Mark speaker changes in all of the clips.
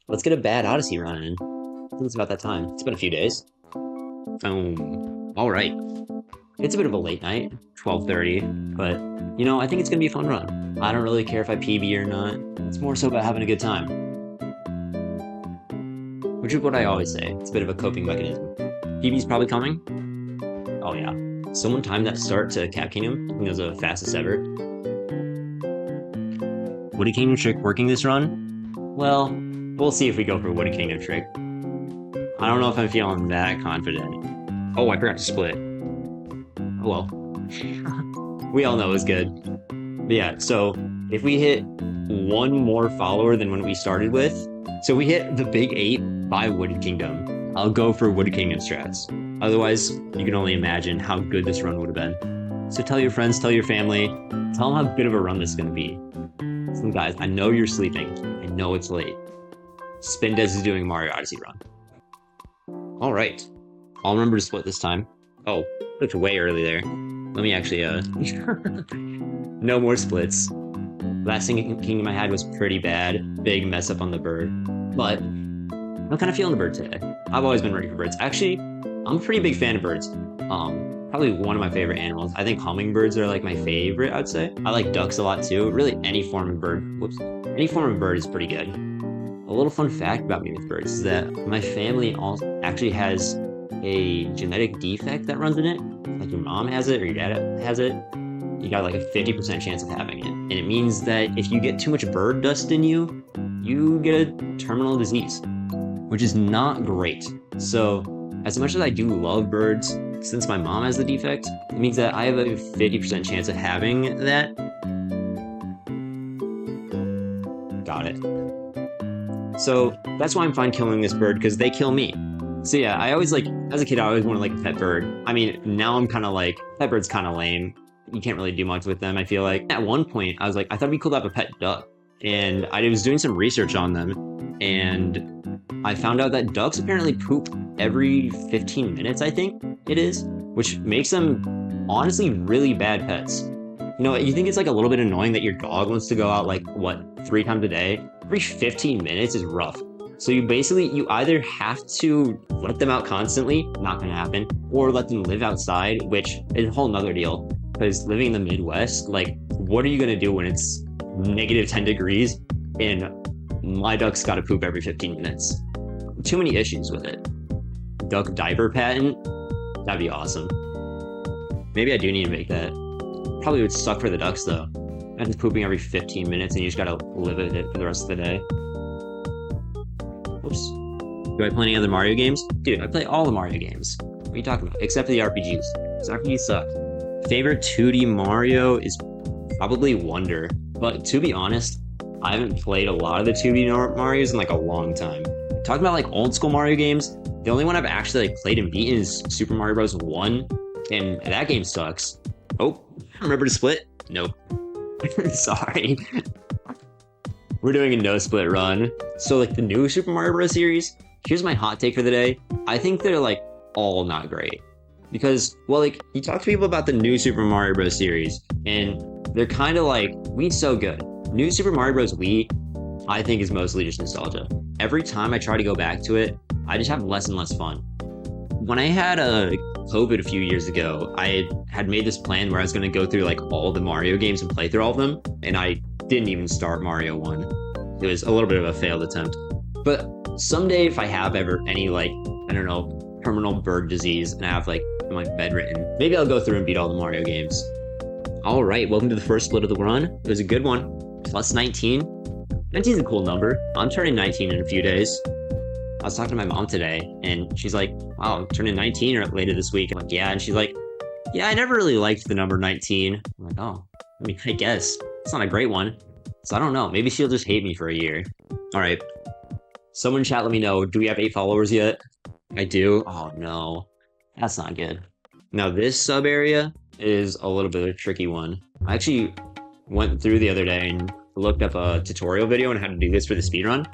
Speaker 1: Let's get a bad Odyssey run in. I think it's about that time. It's been a few days. Boom. All right. It's a bit of a late night, 12:30, but I think it's gonna be a fun run. I don't really care if I PB or not. It's more so about having a good time, which is what I always say. It's a bit of a coping mechanism. PB's probably coming. Oh yeah. Someone timed that start to Cap Kingdom. I think it was the fastest ever. Woody Kingdom trick working this run? Well, we'll see if we go for Woody Kingdom trick. I don't know if I'm feeling that confident. Oh, I forgot to split. Oh well. We all know it was good. But yeah, so if we hit one more follower than when we started with, so we hit the big 8 by Woody Kingdom, I'll go for Woody Kingdom strats. Otherwise, you can only imagine how good this run would have been. So tell your friends, tell your family, tell them how good of a run this is going to be. So guys, I know you're sleeping. I know it's late. Spindez is doing Mario Odyssey run. All right. I'll remember to split this time. Oh, looked way early there. Let me actually, no more splits. Last Kingdom I had was pretty bad. Big mess up on the bird. But I'm kind of feeling the bird today. I've always been ready for birds. Actually, I'm a pretty big fan of birds. Probably one of my favorite animals. I think hummingbirds are like my favorite, I'd say. I like ducks a lot too. Really, any form of bird. Any form of bird is pretty good. A little fun fact about me with birds is that my family actually has a genetic defect that runs in it. Like your mom has it or your dad has it. You got like a 50% chance of having it. And it means that if you get too much bird dust in you, you get a terminal disease, which is not great. So as much as I do love birds, since my mom has the defect, it means that I have a 50% chance of having that. Got it. So that's why I'm fine killing this bird, because they kill me. So yeah, I always as a kid, I always wanted like a pet bird. I mean, now I'm kind of like, pet bird's kind of lame. You can't really do much with them, I feel like. At one point, I was like, I thought it'd be cool to have a pet duck. And I was doing some research on them, and I found out that ducks apparently poop every 15 minutes, I think it is, which makes them honestly really bad pets. You think it's like a little bit annoying that your dog wants to go out 3 times a day? Every 15 minutes is rough. So you either have to let them out constantly, not gonna happen, or let them live outside, which is a whole nother deal. Because living in the Midwest, what are you gonna do when it's negative 10 degrees and my duck's gotta poop every 15 minutes? Too many issues with it. Duck diaper patent? That'd be awesome. Maybe I do need to make that. Probably would suck for the ducks though. Imagine pooping every 15 minutes and you just gotta live with it for the rest of the day. Oops. Do I play any other Mario games? Dude, I play all the Mario games. What are you talking about? Except for the RPGs. Because RPGs suck. Favorite 2D Mario is probably Wonder. But to be honest, I haven't played a lot of the 2D Marios in a long time. Talking about old school Mario games, the only one I've actually played and beaten is Super Mario Bros. 1. And that game sucks. Oh, remember to split? Nope. Sorry. We're doing a no split run. So the new Super Mario Bros. Series, here's my hot take for the day. I think they're all not great. Because, you talk to people about the new Super Mario Bros. Series, and they're kind of Wii's so good. New Super Mario Bros. Wii, I think is mostly just nostalgia. Every time I try to go back to it, I just have less and less fun. When I had COVID a few years ago, I had made this plan where I was going to go through all the Mario games and play through all of them, and I didn't even start Mario 1. It was a little bit of a failed attempt. But someday if I have ever any terminal bird disease and I have my bedridden, maybe I'll go through and beat all the Mario games. All right, welcome to the first split of the run. It was a good one. Plus 19. 19 is a cool number. I'm turning 19 in a few days. I was talking to my mom today, and she's like, wow, I'm turning 19 or later this week. I'm like, yeah. And she's like, yeah, I never really liked the number 19. I'm like, oh, I guess. It's not a great one. So I don't know. Maybe she'll just hate me for a year. All right. Someone in chat, let me know. Do we have 8 followers yet? I do. Oh, no. That's not good. Now, this sub area is a little bit of a tricky one. I actually went through the other day and looked up a tutorial video on how to do this for the speedrun.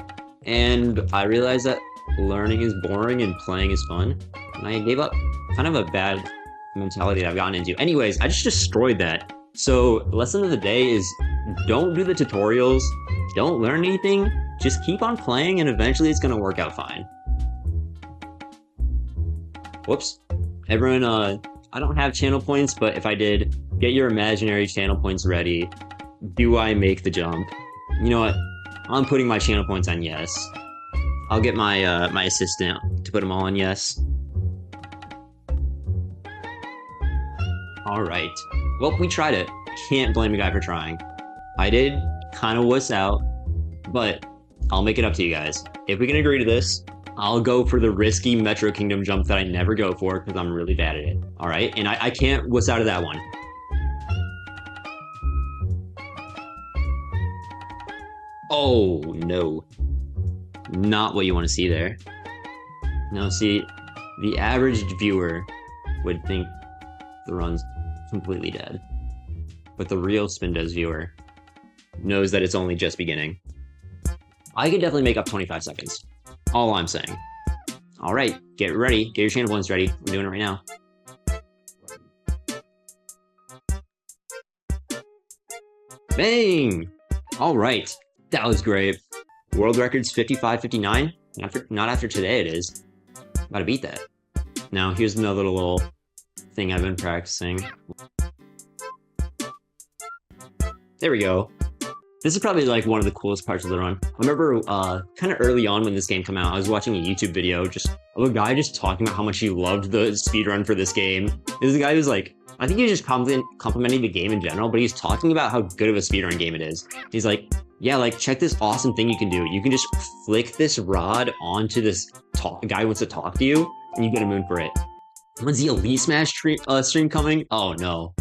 Speaker 1: And I realized that learning is boring and playing is fun. And I gave up. Kind of a bad mentality that I've gotten into. Anyways, I just destroyed that. So lesson of the day is don't do the tutorials. Don't learn anything. just keep on playing and eventually it's gonna work out fine. Whoops. Everyone, I don't have channel points, but if I did, get your imaginary channel points ready. Do I make the jump? You know what? I'm putting my channel points on yes. I'll get my my assistant to put them all on yes. All right. Well, we tried it. Can't blame a guy for trying. I did kind of wuss out, but I'll make it up to you guys. If we can agree to this, I'll go for the risky Metro Kingdom jump that I never go for because I'm really bad at it. All right, and I can't wuss out of that one. Oh, no. Not what you want to see there. No, see, the average viewer would think the run's completely dead. But the real Spin Does viewer knows that it's only just beginning. I could definitely make up 25 seconds. All I'm saying. All right, get ready. Get your channel points ready. I'm doing it right now. Bang! All right, that was great. World record's 55:59. Not after today, it is. Gotta beat that. Now, here's another little thing I've been practicing. There we go. This is probably like one of the coolest parts of the run. I remember kind of early on when this game came out, I was watching a YouTube video just of a guy just talking about how much he loved the speedrun for this game. There's a guy who's like, I think he was just complimenting the game in general, but he's talking about how good of a speedrun game it is. He's like, yeah, like check this awesome thing you can do. You can just flick this rod onto this guy who wants to talk to you, and you get a moon for it. When's the Elite Smash stream coming? Oh no,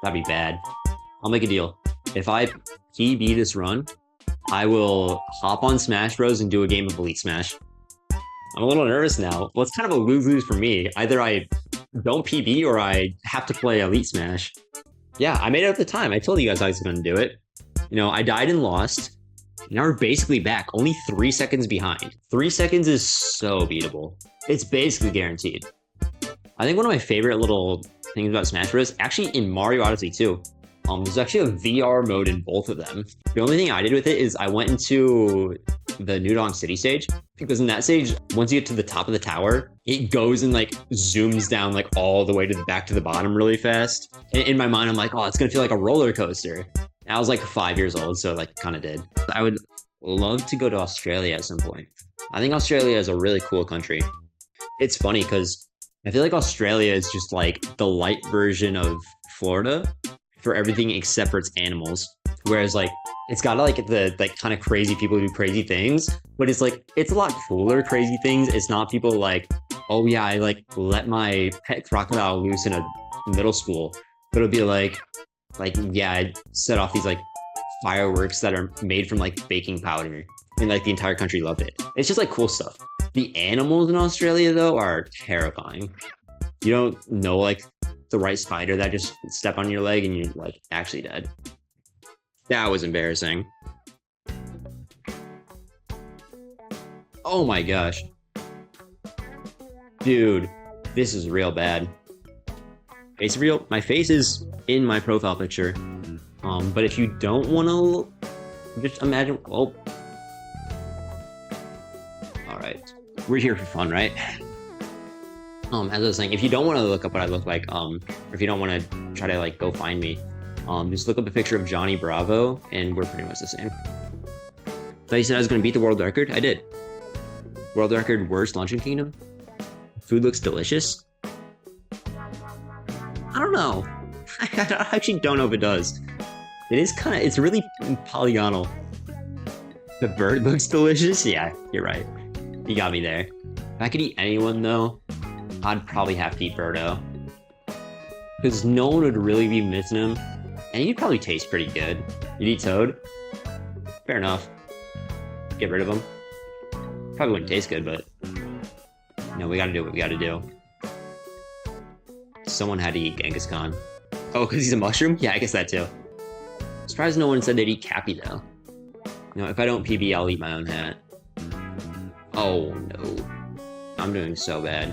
Speaker 1: that'd be bad. I'll make a deal. If I PB this run, I will hop on Smash Bros. And do a game of Elite Smash. I'm a little nervous now. Well, it's kind of a lose-lose for me. Either I don't PB or I have to play Elite Smash. Yeah, I made it at the time. I told you guys I was going to do it. You know, I died and lost. Now we're basically back, only 3 seconds behind. 3 seconds is so beatable. It's basically guaranteed. I think one of my favorite little things about Smash Bros. Actually in Mario Odyssey too. There's actually a VR mode in both of them. The only thing I did with it is I went into the New Donk City stage, because in that stage, once you get to the top of the tower, it goes and like zooms down like all the way to the back to the bottom really fast. And in my mind, I'm like, oh, it's gonna feel like a roller coaster. And I was like 5 years old, so like kind of did. I would love to go to Australia at some point. I think Australia is a really cool country. It's funny because I feel like Australia is just like the light version of Florida for everything except for its animals. Whereas like it's got like the like kind of crazy people who do crazy things, but it's like it's a lot cooler crazy things. It's not people like, oh yeah, I like let my pet crocodile loose in a middle school, but it'll be like yeah, I set off these like fireworks that are made from like baking powder, and like the entire country loved it. It's just like cool stuff. The animals in Australia though are terrifying. You don't know like the right spider that just step on your leg and you're like actually dead. That was embarrassing. Oh my gosh. Dude, this is real bad. Face real? My face is in my profile picture. But if you don't want to, just imagine, oh. All right, we're here for fun, right? As I was saying, if you don't want to look up what I look like, or if you don't want to try to like go find me, just look up a picture of Johnny Bravo, and we're pretty much the same. So you said I was going to beat the world record. I did. World record worst luncheon kingdom. Food looks delicious. I don't know. I actually don't know if it does. It is kind of, it's really polygonal. The bird looks delicious. Yeah, you're right. You got me there. If I could eat anyone though, I'd probably have to eat Birdo. Because no one would really be missing him. And he'd probably taste pretty good. You'd eat Toad? Fair enough. Get rid of him. Probably wouldn't taste good, but... No, we gotta do what we gotta do. Someone had to eat Genghis Khan. Oh, because he's a mushroom? Yeah, I guess that too. Surprised no one said they'd eat Cappy, though. You know, if I don't PB, I'll eat my own hat. Oh, no. I'm doing so bad.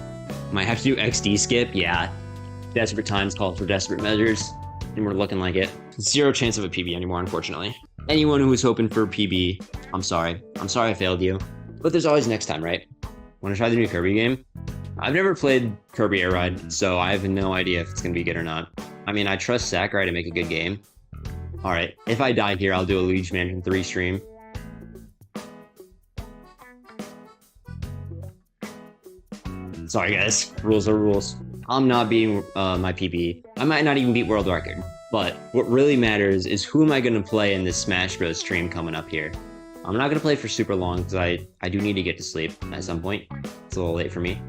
Speaker 1: Might have to do XD skip? Yeah. Desperate times call for desperate measures. And we're looking like it. Zero chance of a PB anymore, unfortunately. Anyone who was hoping for a PB I'm sorry. I'm sorry I failed you. But there's always next time, right? Want to try the new Kirby game? I've never played Kirby Air Ride, so I have no idea if it's going to be good or not. I mean, I trust Sakurai to make a good game. Alright, if I die here, I'll do a Luigi Mansion 3 stream. Sorry guys, rules are rules. I'm not beating my PB. I might not even beat world record. But what really matters is who am I going to play in this Smash Bros. Stream coming up here. I'm not going to play for super long because I do need to get to sleep at some point. It's a little late for me.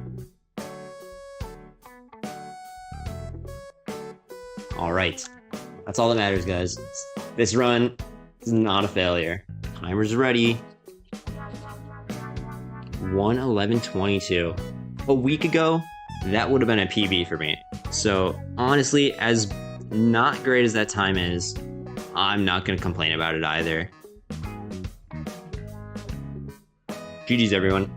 Speaker 1: Alright, that's all that matters, guys. This run is not a failure. Timer's ready. 1:11:22. A week ago, that would have been a PB for me. So honestly, as not great as that time is, I'm not going to complain about it either. GG's everyone.